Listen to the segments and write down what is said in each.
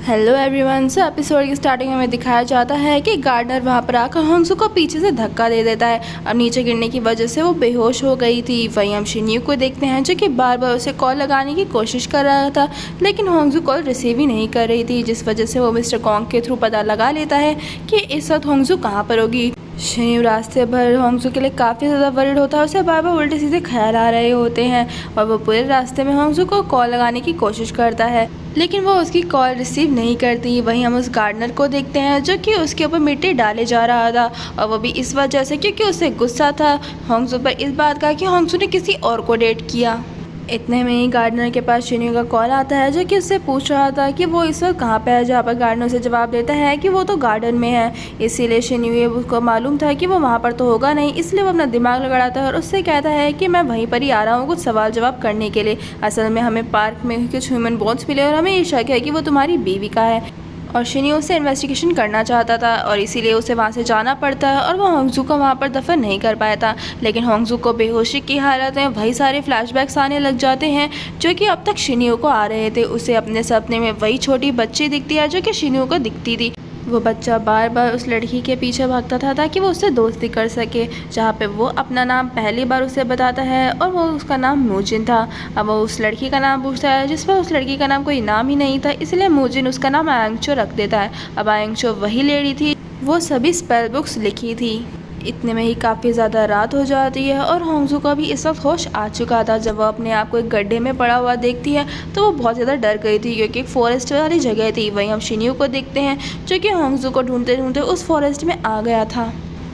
Hello everyone. सो episode की starting में हमें दिखाया जाता है कि गार्डनर वहाँ पर आकर होंगसू को पीछे से धक्का दे देता है और नीचे गिरने की वजह से वो बेहोश हो गई थी। वहीं हम शिन्यू को देखते हैं जो कि बार बार उसे कॉल लगाने की कोशिश कर रहा था, लेकिन होंगसू कॉल रिसीव ही नहीं कर रही थी, जिस वजह से वो मिस्टर कॉन्ग के थ्रू पता लगा लेता है कि इस वक्त होंगसू कहाँ पर होगी। शिन्यू रास्ते भर होंगसू के लिए काफ़ी ज़्यादा वरिड होता है, उसे बार बार उल्टे सीधे ख्याल आ रहे होते हैं और वो पूरे रास्ते में होंगसू को कॉल लगाने की कोशिश करता है, लेकिन वो उसकी कॉल रिसीव नहीं करती। वहीं हम उस गार्डनर को देखते हैं जो कि उसके ऊपर मिट्टी डाले जा रहा था और वो भी इस वजह से क्योंकि उसे गुस्सा था होंगसू पर इस बात का कि होंगसू ने किसी और को डेट किया। इतने में ही गार्डनर के पास शिन्यू का कॉल आता है जो कि उससे पूछ रहा था कि वो इस वक्त कहाँ पे है, जहाँ पर गार्डनर उसे जवाब देता है कि वो तो गार्डन में है। इसीलिए शिन्यू ये उसको मालूम था कि वो वहाँ पर तो होगा नहीं, इसलिए वो अपना दिमाग लगाता है और उससे कहता है कि मैं वहीं पर ही आ रहा हूँ कुछ सवाल जवाब करने के लिए। असल में हमें पार्क में कुछ ह्यूमन बोन्स मिले और हमें ये शक है कि वो तुम्हारी बीवी का है और शिन्यू उससे इन्वेस्टिगेशन करना चाहता था और इसीलिए उसे वहाँ से जाना पड़ता है और वो होंगसू को वहाँ पर दफन नहीं कर पाया था। लेकिन होंगसू को बेहोशी की हालत में वही सारे फ्लैशबैक्स आने लग जाते हैं जो कि अब तक शिन्यू को आ रहे थे। उसे अपने सपने में वही छोटी बच्ची दिखती है जो कि शिन्यू को दिखती थी। वो बच्चा बार बार उस लड़की के पीछे भागता था ताकि वो उससे दोस्ती कर सके, जहाँ पे वो अपना नाम पहली बार उसे बताता है और वो उसका नाम मूजिन था। अब वो उस लड़की का नाम पूछता है जिस पर उस लड़की का नाम कोई नाम ही नहीं था, इसलिए मूजिन उसका नाम आयंगचो रख देता है। अब आयंगचो वही लेडी थी वो सभी स्पेल बुक्स लिखी थी। इतने में ही काफ़ी ज़्यादा रात हो जाती है और होंगसू का भी इस वक्त होश आ चुका था। जब वो अपने आप को एक गड्ढे में पड़ा हुआ देखती है तो वो बहुत ज़्यादा डर गई थी क्योंकि एक फॉरेस्ट वाली जगह थी। वहीं हम शिन्यू को देखते हैं जो कि होंगसू को ढूंढते ढूंढते उस फॉरेस्ट में आ गया था।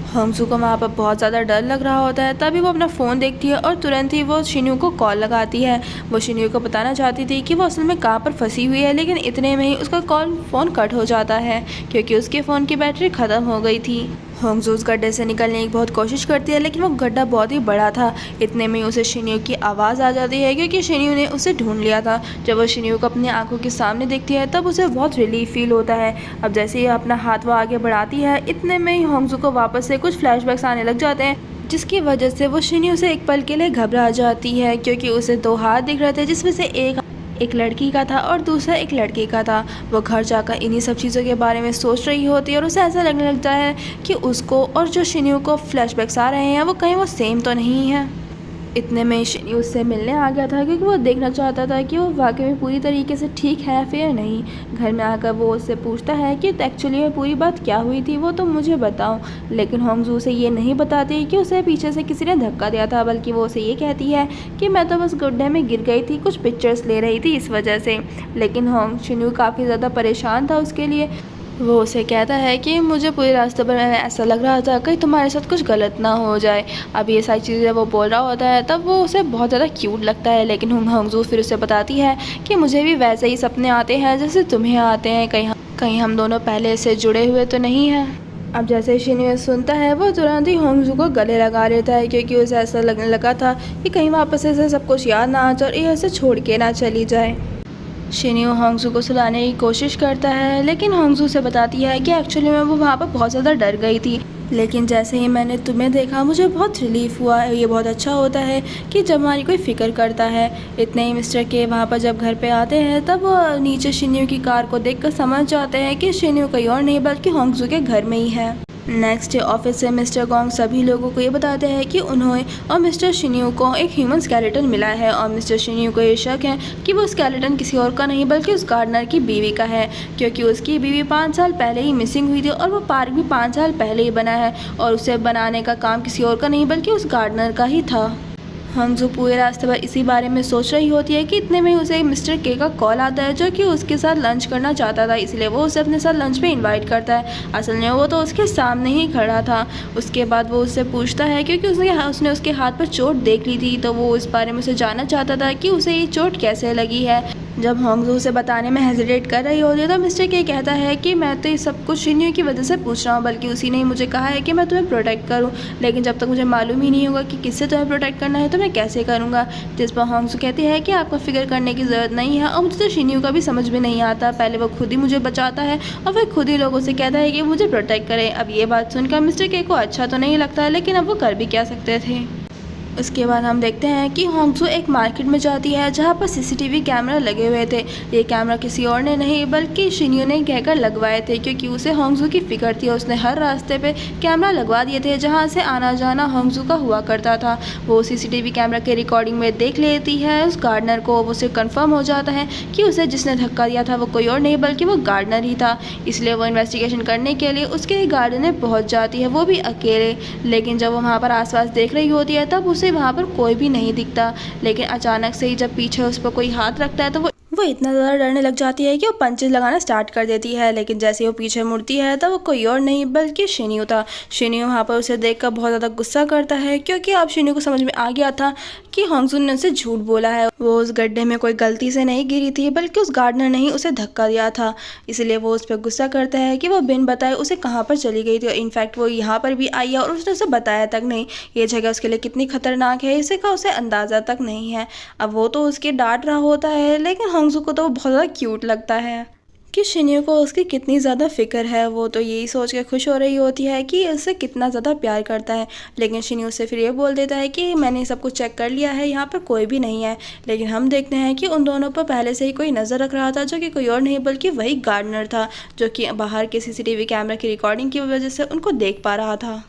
होंगसू को वहाँ पर बहुत ज़्यादा डर लग रहा होता है, तभी वो अपना फ़ोन देखती है और तुरंत ही वो शिन्यू को कॉल लगाती है। वो शिन्यू को बताना चाहती थी कि वो असल में कहाँ पर फंसी हुई है, लेकिन इतने में ही उसका फ़ोन कट हो जाता है क्योंकि उसके फ़ोन की बैटरी ख़त्म हो गई थी। होंगसू उस गड्ढे से निकलने की बहुत कोशिश करती है, लेकिन वो गड्ढा बहुत ही बड़ा था। इतने में उसे शिन्यू की आवाज़ आ जाती है क्योंकि शिन्यू ने उसे ढूंढ लिया था। जब वो शिन्यू को अपनी आंखों के सामने देखती है तब उसे बहुत रिलीफ फील होता है। अब जैसे ही अपना हाथ वो आगे बढ़ाती है, इतने में ही होंगसू को वापस से कुछ फ्लैशबैक्स आने लग जाते हैं, जिसकी वजह से वो शिन्यू से एक पल के लिए घबरा जाती है क्योंकि उसे 2 हाथ दिख रहे थे, जिसमें से एक लड़की का था और दूसरा एक लड़के का था। वो घर जाकर इन्हीं सब चीज़ों के बारे में सोच रही होती है और उसे ऐसा लगने लगता है कि उसको और जो शिन्यू को फ्लैशबैक्स आ रहे हैं वो कहीं वो सेम तो नहीं है। इतने में शिन्यू उससे मिलने आ गया था क्योंकि वो देखना चाहता था कि वो वाकई में पूरी तरीके से ठीक है फिर नहीं। घर में आकर वो उससे पूछता है कि एक्चुअली में पूरी बात क्या हुई थी वो तो मुझे बताओ, लेकिन होंगसू उसे ये नहीं बताती कि उसे पीछे से किसी ने धक्का दिया था, बल्कि वो उसे ये कहती है कि मैं तो बस गड्ढे में गिर गई थी, कुछ पिक्चर्स ले रही थी इस वजह से। लेकिन शिन्यू काफ़ी ज़्यादा परेशान था उसके लिए। वो उसे कहता है कि मुझे पूरे रास्ते पर ऐसा लग रहा था कहीं तुम्हारे साथ कुछ गलत ना हो जाए। अब ये सारी चीज़ें वो बोल रहा होता है तब वो उसे बहुत ज़्यादा क्यूट लगता है, लेकिन होंगसू फिर उसे बताती है कि मुझे भी वैसे ही सपने आते हैं जैसे तुम्हें आते हैं, कहीं हम दोनों पहले से जुड़े हुए तो नहीं हैं। अब जैसे शिन्यू सुनता है वो तुरंत ही होंगसू को गले लगा लेता है क्योंकि उसे ऐसा लगने लगा था कि कहीं वापस ऐसे सब कुछ याद ना आ जाए और ये ऐसे छोड़ के ना चली जाए। शिन्यू होंगसू को सुलाने की कोशिश करता है, लेकिन होंगसू से बताती है कि एक्चुअली मैं वो वहाँ पर बहुत ज़्यादा डर गई थी, लेकिन जैसे ही मैंने तुम्हें देखा मुझे बहुत रिलीफ हुआ। ये बहुत अच्छा होता है कि जब हमारी कोई फ़िक्र करता है। इतने ही मिस्टर के वहाँ पर जब घर पे आते हैं तब वो नीचे शिन्यू की कार को देखकर समझ जाते हैं कि शिन्यू कहीं और नहीं बल्कि होंगसू के घर में ही है। नेक्स्ट डे ऑफिस से मिस्टर कॉन्ग सभी लोगों को ये बताते हैं कि उन्हें और मिस्टर शिन्यू को एक ह्यूमन स्केलेटन मिला है और मिस्टर शिन्यू को ये शक है कि वो स्केलेटन किसी और का नहीं बल्कि उस गार्डनर की बीवी का है, क्योंकि उसकी बीवी 5 साल पहले ही मिसिंग हुई थी और वो पार्क भी 5 साल पहले ही बना है और उसे बनाने का काम किसी और का नहीं बल्कि उस गार्डनर का ही था। होंगसू पूरे रास्ते पर इसी बारे में सोच रही होती है कि इतने में उसे मिस्टर के का कॉल आता है जो कि उसके साथ लंच करना चाहता था, इसलिए वो उसे अपने साथ लंच पे इनवाइट करता है। असल में वो तो उसके सामने ही खड़ा था। उसके बाद वो उससे पूछता है क्योंकि उसने उसके हाथ पर चोट देख ली थी, तो वो इस बारे में उसे जानना चाहता था कि उसे ये चोट कैसे लगी है। जब होंगसू उसे बताने में हेजिटेट कर रही होती है तो मिस्टर के कहता है कि मैं तो ये सब कुछ शिन्यू की वजह से पूछ रहा हूँ, बल्कि उसी ने ही मुझे कहा है कि मैं तुम्हें प्रोटेक्ट करूँ, लेकिन जब तक मुझे मालूम ही नहीं होगा कि किससे तुम्हें प्रोटेक्ट करना है तो मैं कैसे करूँगा। जिस पर होंगसू कहती है कि आपको फिक्र करने की ज़रूरत नहीं है और मुझे तो शिन्यू का भी समझ में नहीं आता, पहले वो खुद ही मुझे बचाता है और फिर खुद ही लोगों से कहता है कि मुझे प्रोटेक्ट करें। अब ये बात सुनकर मिस्टर के को अच्छा तो नहीं लगता, लेकिन अब वो कर भी क्या सकते थे। उसके बाद हम देखते हैं कि होंगसू एक मार्केट में जाती है जहाँ पर सीसीटीवी कैमरा लगे हुए थे। ये कैमरा किसी और ने नहीं बल्कि शिन्यू ने कहकर लगवाए थे, क्योंकि उसे होंगसू की फिक्र थी। उसने हर रास्ते पे कैमरा लगवा दिए थे जहाँ से आना जाना होंगसू का हुआ करता था। वो सीसीटीवी कैमरा के रिकॉर्डिंग में देख लेती है उस गार्डनर को। उसे कन्फर्म हो जाता है कि उसे जिसने धक्का दिया था वो कोई और नहीं बल्कि वो गार्डनर ही था। इसलिए वो इन्वेस्टिगेशन करने के लिए उसके गार्डन में पहुँच जाती है, वो भी अकेले। लेकिन जब वो वहाँ पर आसपास देख रही होती है तब उसे वहाँ पर कोई भी नहीं दिखता। लेकिन अचानक से ही जब पीछे उस पर कोई हाथ रखता है तो वो इतना ज़्यादा डरने लग जाती है कि वो पंचेस लगाना स्टार्ट कर देती है। लेकिन जैसे वो पीछे मुड़ती है तब वो कोई और नहीं बल्कि शिन्यू था। शिन्यू वहाँ पर उसे देखकर बहुत ज़्यादा गुस्सा करता है, क्योंकि अब शिन्यू को समझ में आ गया था कि होंगसू ने उसे झूठ बोला है। वो उस गड्ढे में कोई गलती से नहीं गिरी थी बल्कि उस गार्डनर ने ही उसे धक्का दिया था। इसलिए वो उस पर गुस्सा करता है कि वो बिन बताए उसे कहाँ पर चली गई थी। इनफैक्ट वो यहाँ पर भी आई है और उसने उसे बताया तक नहीं। ये जगह उसके लिए कितनी खतरनाक है इसका उसे अंदाज़ा तक नहीं है। अब वो तो उसके डांट रहा होता है, लेकिन होंगसू को तो वो बहुत ज़्यादा क्यूट लगता है कि शिन्यू को उसकी कितनी ज़्यादा फिक्र है। वो तो यही सोच के खुश हो रही होती है कि उससे कितना ज़्यादा प्यार करता है। लेकिन शिन्यू से फिर ये बोल देता है कि मैंने सब कुछ चेक कर लिया है, यहाँ पर कोई भी नहीं है। लेकिन हम देखते हैं कि उन दोनों पर पहले से ही कोई नज़र रख रहा था, जो कि कोई और नहीं बल्कि वही गार्डनर था, जो कि बाहर के सीसीटीवी कैमरा की रिकॉर्डिंग की वजह से उनको देख पा रहा था।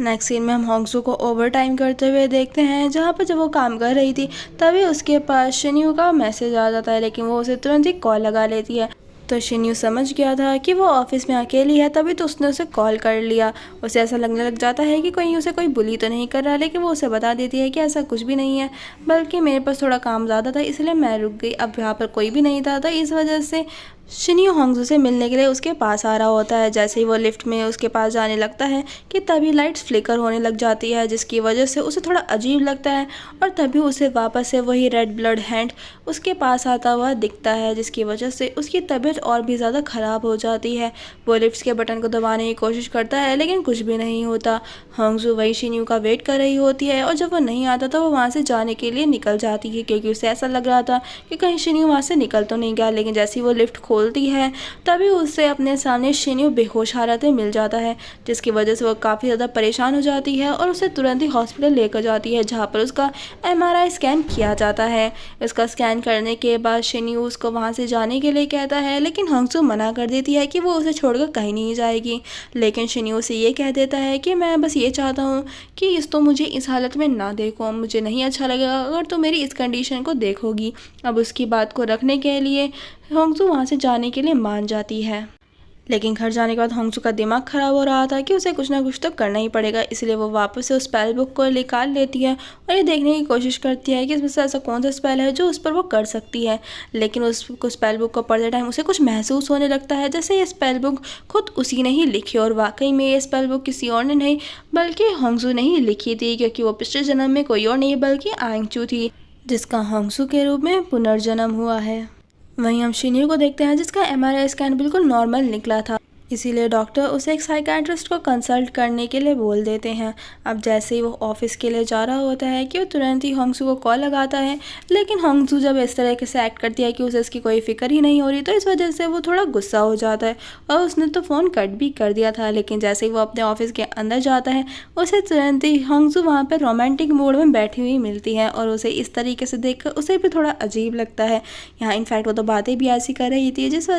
नेक्स्ट सीन में हम होंगसू को ओवर टाइम करते हुए देखते हैं, जहाँ पर जब वो काम कर रही थी तभी उसके पास शिन्यू का मैसेज आ जाता है। लेकिन वो उसे तुरंत ही कॉल लगा लेती है। तो शिन्यू समझ गया था कि वो ऑफिस में अकेली है, तभी तो उसने उसे कॉल कर लिया। उसे ऐसा लगने लग जाता है कि कहीं उसे कोई बुली तो नहीं कर रहा, लेकिन वो उसे बता देती है कि ऐसा कुछ भी नहीं है, बल्कि मेरे पास थोड़ा काम ज़्यादा था इसलिए मैं रुक गई। अब यहाँ पर कोई भी नहीं था, तो इस वजह से शिन्यू होंगसू से मिलने के लिए उसके पास आ रहा होता है। जैसे ही वो लिफ्ट में उसके पास जाने लगता है कि तभी लाइट्स फ्लिकर होने लग जाती है, जिसकी वजह से उसे थोड़ा अजीब लगता है। और तभी उसे वापस से वही रेड ब्लड हैंड उसके पास आता हुआ दिखता है, जिसकी वजह से उसकी तबीयत और भी ज़्यादा ख़राब हो जाती है। वो लिफ्ट के बटन को दबाने की कोशिश करता है लेकिन कुछ भी नहीं होता। होंगसू वही शिन्यू का वेट कर रही होती है और जब वो नहीं आता तो वो वहाँ से जाने के लिए निकल जाती है, क्योंकि उसे ऐसा लग रहा था कि कहीं शिन्यू वहाँ से निकल तो नहीं गया। लेकिन जैसे ही वो लिफ्ट खोलती है तभी उसे अपने सामने शिन्यू बेहोश हालत में मिल जाता है, जिसकी वजह से वो काफ़ी ज़्यादा परेशान हो जाती है और उसे तुरंत ही हॉस्पिटल लेकर जाती है, जहाँ पर उसका MRI स्कैन किया जाता है। उसका स्कैन करने के बाद शिन्यू उसको वहाँ से जाने के लिए कहता है, लेकिन होंगसू मना कर देती है कि वो उसे छोड़कर कहीं नहीं जाएगी। लेकिन शिन्यू उसे ये कह देता है कि मैं बस ये चाहता हूँ कि तो मुझे इस हालत में ना देखो, मुझे नहीं अच्छा लगेगा अगर तो मेरी इस कंडीशन को देखोगी। अब उसकी बात को रखने के लिए होंगसू वहाँ से जाने के लिए मान जाती है। लेकिन घर जाने के बाद होंगसू का दिमाग ख़राब हो रहा था कि उसे कुछ ना कुछ तो करना ही पड़ेगा। इसलिए वो वापस से उस स्पेल बुक को निकाल लेती है और ये देखने की कोशिश करती है कि इसमें से ऐसा कौन सा स्पेल है जो उस पर वो कर सकती है। लेकिन उस स्पेल बुक को पढ़ते टाइम उसे कुछ महसूस होने लगता है जैसे ये स्पेल बुक खुद उसी ने ही लिखी, और वाकई में ये स्पेल बुक किसी और ने नहीं बल्कि होंगसू ने ही लिखी थी, क्योंकि वो पिछले जन्म में कोई और नहीं बल्कि आंगचू थी, जिसका होंगसू के रूप में पुनर्जन्म हुआ है। वहीं हम शिन्यू को देखते हैं, जिसका MRI स्कैन बिल्कुल नॉर्मल निकला था। इसीलिए डॉक्टर उसे एक साइकेट्रिस्ट को कंसल्ट करने के लिए बोल देते हैं। अब जैसे ही वो ऑफिस के लिए जा रहा होता है कि वो तुरंत ही होंगसू को कॉल लगाता है, लेकिन होंगसू जब इस तरह से एक्ट करती है कि उसे इसकी कोई फिक्र ही नहीं हो रही, तो इस वजह से वो थोड़ा गुस्सा हो जाता है और उसने तो फ़ोन कट भी कर दिया था। लेकिन जैसे ही वो अपने ऑफिस के अंदर जाता है उसे तुरंत ही होंगसू वहाँ पर रोमांटिक मूड में बैठी हुई मिलती है और उसे इस तरीके से देखकर उसे भी थोड़ा अजीब लगता है। यहाँ इनफैक्ट वो तो बातें भी ऐसी कर रही थी जिस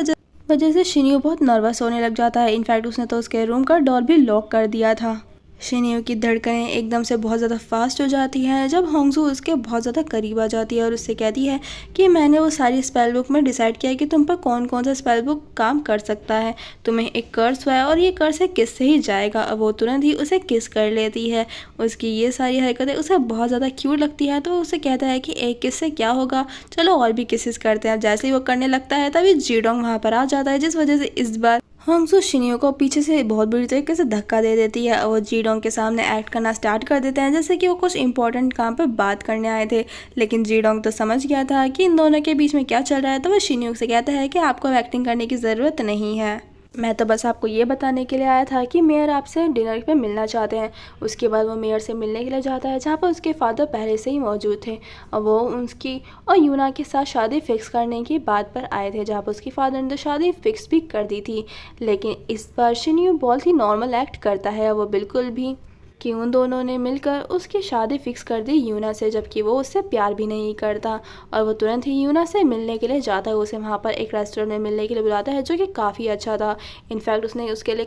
वजह से शिन्यू बहुत नर्वस होने लग जाता है। इनफैक्ट उसने तो उसके रूम का डोर भी लॉक कर दिया था। शिन्यू की धड़कनें एकदम से बहुत ज़्यादा फास्ट हो जाती हैं जब होंगसू उसके बहुत ज़्यादा करीब आ जाती है और उससे कहती है कि मैंने वो सारी स्पेल बुक में डिसाइड किया है कि तुम पर कौन कौन सा स्पेल बुक काम कर सकता है। तुम्हें एक कर्स हुआ है और ये कर्स एक किस से ही जाएगा। अब वो तुरंत ही उसे किस कर लेती है। उसकी ये सारी हरकतें उसे बहुत ज़्यादा क्यूट लगती है, तो उसे कहता है कि एक किस से क्या होगा, चलो और भी किसेस करते हैं। जैसे ही वो करने लगता है तभी जीडोंग वहाँ पर आ जाता है, जिस वजह से इस बार होंगसू शिन्यू को पीछे से बहुत बुरी तरीके से धक्का दे देती है और वो जीडोंग के सामने एक्ट करना स्टार्ट कर देते हैं जैसे कि वो कुछ इंपॉर्टेंट काम पर बात करने आए थे। लेकिन जीडोंग तो समझ गया था कि इन दोनों के बीच में क्या चल रहा है, तो वो शिन्यू से कहता है कि आपको एक्टिंग करने की ज़रूरत नहीं है, मैं तो बस आपको ये बताने के लिए आया था कि मेयर आपसे डिनर पे मिलना चाहते हैं। उसके बाद वो मेयर से मिलने के लिए जाता है, जहाँ पर उसके फादर पहले से ही मौजूद थे और वो उसकी और यूना के साथ शादी फिक्स करने की बात पर आए थे, जहाँ पर उसके फादर ने तो शादी फिक्स भी कर दी थी। लेकिन इस बार शिन्यू बहुत ही नॉर्मल एक्ट करता है, वो बिल्कुल भी कि उन दोनों ने मिलकर उसकी शादी फिक्स कर दी यूना से, जबकि वो उससे प्यार भी नहीं करता। और वो तुरंत ही यूना से मिलने के लिए जाता है, उसे वहाँ पर एक रेस्टोरेंट में मिलने के लिए बुलाता है जो कि काफ़ी अच्छा था। इनफैक्ट उसने उसके लिए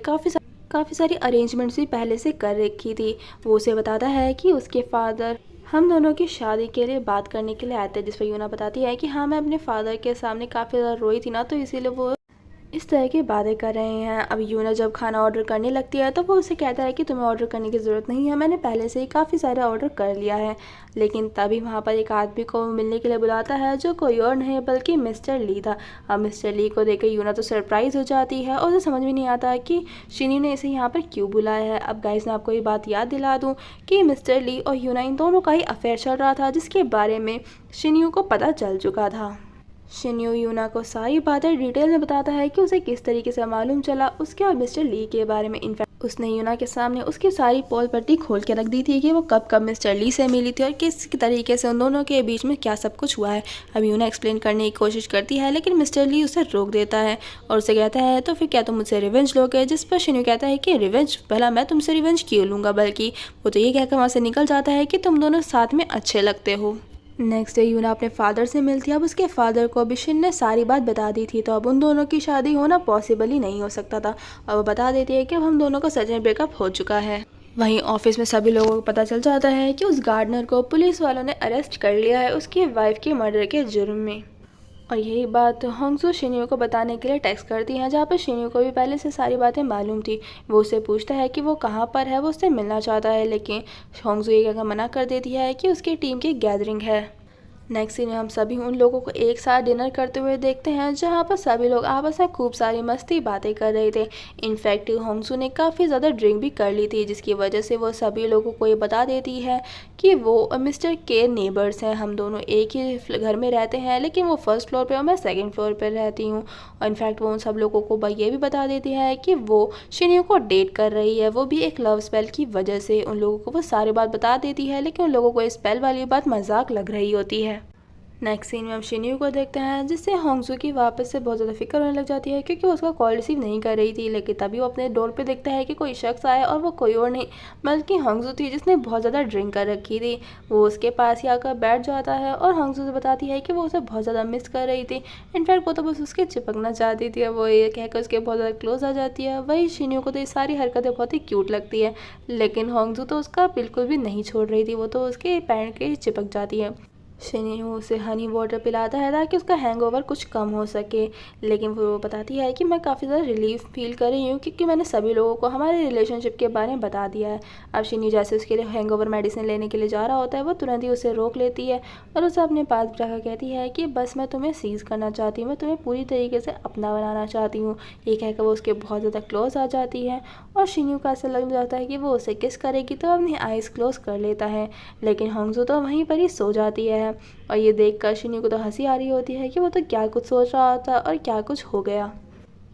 काफ़ी सारी अरेंजमेंट्स भी पहले से कर रखी थी। वो उसे बताता है कि उसके फादर हम दोनों की शादी के लिए बात करने के लिए आए थे, जिस पर यूना बताती है कि हाँ, मैं अपने फादर के सामने काफ़ी ज़्यादा रोई थी ना, तो इसीलिए वो इस तरह की बातें कर रहे हैं। अब यूना जब खाना ऑर्डर करने लगती है तो वो उसे कहता है कि तुम्हें ऑर्डर करने की ज़रूरत नहीं है, मैंने पहले से ही काफ़ी सारा ऑर्डर कर लिया है। लेकिन तभी वहाँ पर एक आदमी को मिलने के लिए बुलाता है जो कोई और नहीं बल्कि मिस्टर ली था। अब मिस्टर ली को देखकर यूना तो सरप्राइज़ हो जाती है और उसे समझ में नहीं आता कि शिन्यू ने इसे यहाँ पर क्यों बुलाया है। अब गाइस, मैं आपको ये बात याद दिला दूँ कि मिस्टर ली और यूना इन दोनों का ही अफेयर चल रहा था, जिसके बारे में शिन्यू को पता चल चुका था। शिन्यू यूना को सारी बातें डिटेल में बताता है कि उसे किस तरीके से मालूम चला उसके और मिस्टर ली के बारे में। इनफैक्ट उसने यूना के सामने उसकी सारी पोल पट्टी खोल के रख दी थी कि वो कब कब मिस्टर ली से मिली थी और किस तरीके से उन दोनों के बीच में क्या सब कुछ हुआ है। अब यूना एक्सप्लेन करने की कोशिश करती है, लेकिन मिस्टर ली उसे रोक देता है और उसे कहता है तो फिर क्या तुम मुझसे रिवेंज लोगे। जिस पर शिन्यू कहता है कि रिवेंज, भला मैं तुमसे रिवेंज क्यों लूँगा, बल्कि वो तो ये कहकर वहाँ से निकल जाता है कि तुम दोनों साथ में अच्छे लगते हो। नेक्स्ट डे यूना अपने फादर से मिलती है। अब उसके फादर को अभी शिन ने सारी बात बता दी थी, तो अब उन दोनों की शादी होना पॉसिबल ही नहीं हो सकता था। और वो बता देती है कि अब हम दोनों का सच में ब्रेकअप हो चुका है। वहीं ऑफिस में सभी लोगों को पता चल जाता है कि उस गार्डनर को पुलिस वालों ने अरेस्ट कर लिया है उसकी वाइफ के मर्डर के जुर्म में। और यही बात होंगसू शिन्यू को बताने के लिए टेक्स्ट करती हैं, जहाँ पर शिन्यू को भी पहले से सारी बातें मालूम थी। वो उससे पूछता है कि वो कहाँ पर है, वो उससे मिलना चाहता है, लेकिन होंगसू ये कहकर मना कर देती है कि उसकी टीम की गैदरिंग है। नेक्स्ट सीन में हम सभी उन लोगों को एक साथ डिनर करते हुए देखते हैं, जहाँ पर सभी लोग आपस में खूब सारी मस्ती बातें कर रहे थे। इनफैक्ट होंगसू ने काफ़ी ज़्यादा ड्रिंक भी कर ली थी, जिसकी वजह से वो सभी लोगों को ये बता देती है कि वो और मिस्टर के नेबर्स हैं। हम दोनों एक ही घर में रहते हैं, लेकिन वो फर्स्ट फ्लोर पे और मैं सेकंड फ्लोर पे रहती हूँ। और इनफैक्ट वो उन सब लोगों को ये भी बता देती है कि वो शिन्यू को डेट कर रही है, वो भी एक लव स्पेल की वजह से। उन लोगों को वो सारी बात बता देती है, लेकिन उन लोगों को इस स्पेल वाली बात मजाक लग रही होती है। नेक्स्ट सीन में हम शिन्यू को देखते हैं, जिससे होंगसू की वापस से बहुत ज़्यादा फिक्र होने लग जाती है, क्योंकि वो उसका कॉल रिसीव नहीं कर रही थी। लेकिन तभी वो अपने डोर पे देखता है कि कोई शख्स आया, और वो कोई और नहीं बल्कि होंगसू थी, जिसने बहुत ज़्यादा ड्रिंक कर रखी थी। वो उसके पास ही आकर बैठ जाता है और होंगसू से बताती है कि वो उसे बहुत ज़्यादा मिस कर रही थी। इनफैक्ट वो तो बस उसके चिपकना चाहती थी। वो ये कहकर उसके बहुत ज़्यादा क्लोज आ जाती है। वही शिन्यू को तो ये सारी हरकतें बहुत ही क्यूट लगती है, लेकिन होंगसू तो उसका बिल्कुल भी नहीं छोड़ रही थी, वो तो उसके पैर के चिपक जाती है। शिन्यू उसे हनी वाटर पिलाता है ताकि उसका हैंगओवर कुछ कम हो सके, लेकिन वो बताती है कि मैं काफ़ी ज़्यादा रिलीफ फील कर रही हूँ, क्योंकि मैंने सभी लोगों को हमारे रिलेशनशिप के बारे में बता दिया है। अब शिन्यू जैसे उसके लिए हैंगओवर मेडिसिन लेने के लिए जा रहा होता है, वो तुरंत ही उसे रोक लेती है और उसे अपने पास बिठाकर कहती है कि बस मैं तुम्हें सीज़ करना चाहती हूँ, मैं तुम्हें पूरी तरीके से अपना बनाना चाहती हूँ। ये कहकर वो उसके बहुत ज़्यादा क्लोज आ जाती है और शिन्यू को ऐसा लग जाता है कि वो उसे किस करेगी, तो अपनी आइज़ क्लोज कर लेता है। लेकिन होंगसू तो वहीं पर ही सो जाती है। और ये देखकर शिन्यू को तो हंसी आ रही होती है कि वो तो क्या कुछ सोच रहा होता और क्या कुछ हो गया।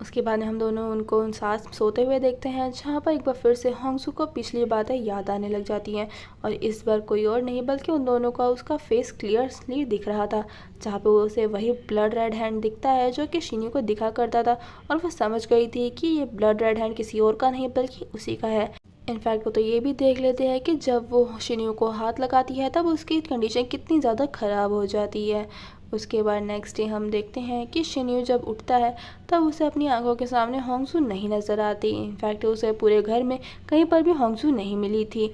उसके बाद हम दोनों उनको साथ सोते हुए देखते हैं, जहाँ पर एक बार फिर से होंगसू को पिछली बातें याद आने लग जाती हैं। और इस बार कोई और नहीं बल्कि उन दोनों का उसका फेस क्लियरली दिख रहा था, जहाँ पे उसे वही ब्लड रेड हैंड दिखता है जो कि शिन्यू को दिखा करता था। और वो समझ गई थी कि ये ब्लड रेड हैंड किसी और का नहीं बल्कि उसी का है। इनफैक्ट वो तो ये भी देख लेते हैं कि जब वो शिन्यू को हाथ लगाती है तब उसकी कंडीशन कितनी ज़्यादा ख़राब हो जाती है। उसके बाद नेक्स्ट डे हम देखते हैं कि शिन्यू जब उठता है तब उसे अपनी आंखों के सामने होंगसू नहीं नज़र आती। इनफैक्ट उसे पूरे घर में कहीं पर भी होंगसू नहीं मिली थी।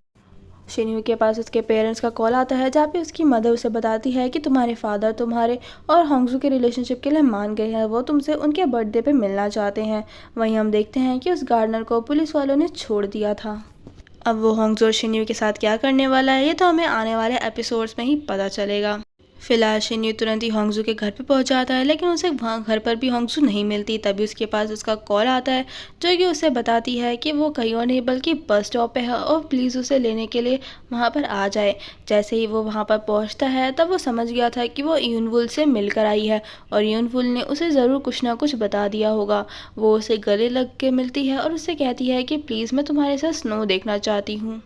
शिन्यू के पास उसके पेरेंट्स का कॉल आता है, जहाँ पे उसकी मदर उसे बताती है कि तुम्हारे फादर तुम्हारे और होंगसू के रिलेशनशिप के लिए मान गए हैं, वो तुमसे उनके बर्थडे पे मिलना चाहते हैं। वहीं हम देखते हैं कि उस गार्डनर को पुलिस वालों ने छोड़ दिया था। अब वो होंगसू और शिन्यू के साथ क्या करने वाला है, ये तो हमें आने वाले एपिसोड्स में ही पता चलेगा। फिलहाल शिन्यू तुरंत ही होंगसू के घर पे पहुंच जाता है, लेकिन उसे वहाँ घर पर भी होंगसू नहीं मिलती। तभी उसके पास उसका कॉल आता है, जो कि उसे बताती है कि वो कहीं और नहीं बल्कि बस स्टॉप पे है और प्लीज़ उसे लेने के लिए वहाँ पर आ जाए। जैसे ही वो वहाँ पर पहुँचता है तब वो समझ गया था कि वो यूनवुल से मिलकर आई है और यूनवुल ने उसे ज़रूर कुछ ना कुछ बता दिया होगा। वो उसे गले लग के मिलती है और उससे कहती है कि प्लीज़ मैं तुम्हारे साथ स्नो देखना चाहती हूँ।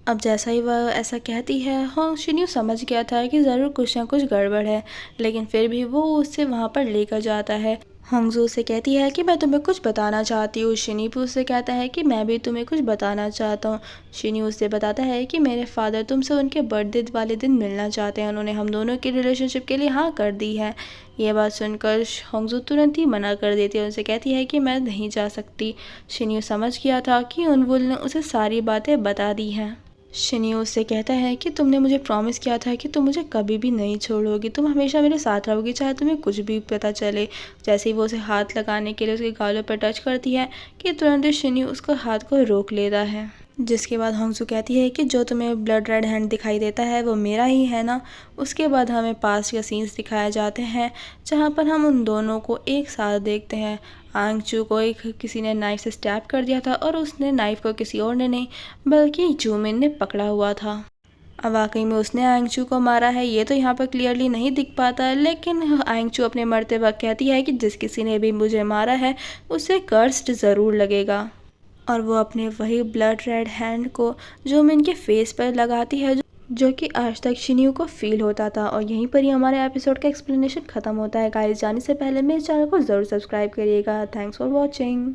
अब जैसा ही वह ऐसा कहती है, हाँ, शिन्यू समझ गया था कि ज़रूर कुछ ना कुछ गड़बड़ है, लेकिन फिर भी वो उससे वहाँ पर लेकर जाता है। हंगजू से कहती है कि मैं तुम्हें कुछ बताना चाहती हूँ। शिन्यू उससे कहता है कि मैं भी तुम्हें कुछ बताना चाहता हूँ। शिन्यू उससे बताता है कि मेरे फादर तुमसे उनके बर्थडे वाले दिन मिलना चाहते हैं। उन्होंने हम दोनों की रिलेशनशिप के लिए हाँ कर दी है। ये बात सुनकर हंगजू तुरंत ही मना कर देती है। उनसे कहती है कि मैं नहीं जा सकती। शिन्यू समझ गया था कि उनवुल ने उसे सारी बातें बता दी हैं। शिन्यू उससे कहता है कि तुमने मुझे प्रॉमिस किया था कि तुम मुझे कभी भी नहीं छोड़ोगी, तुम हमेशा मेरे साथ रहोगी चाहे तुम्हें कुछ भी पता चले। जैसे ही वो उसे हाथ लगाने के लिए उसके गालों पर टच करती है कि तुरंत ही शिन्यू उसको हाथ को रोक लेता है। जिसके बाद हंगजू कहती है कि जो तुम्हें ब्लड रेड हैंड दिखाई देता है वो मेरा ही है ना। उसके बाद हमें पास्ट के सीन्स दिखाए जाते हैं जहाँ पर हम उन दोनों को एक साथ देखते हैं। आंगचू को किसी ने नाइफ से स्टैब कर दिया था और उसने नाइफ को किसी और ने नहीं बल्कि जूमिन ने पकड़ा हुआ था। अब वाकई में उसने आंगचू को मारा है ये तो यहाँ पर क्लियरली नहीं दिख पाता है, लेकिन आंगचू अपने मरते वक्त कहती है कि जिस किसी ने भी मुझे मारा है उसे कर्स्ड ज़रूर लगेगा। और वो अपने वही ब्लड रेड हैंड को जूमिन के फेस पर लगाती है जो कि आज तक शिन्यू को फील होता था। और यहीं पर ही हमारे एपिसोड का एक्सप्लेनेशन खत्म होता है। गाइस जाने से पहले मेरे चैनल को ज़रूर सब्सक्राइब करिएगा। Thanks for watching.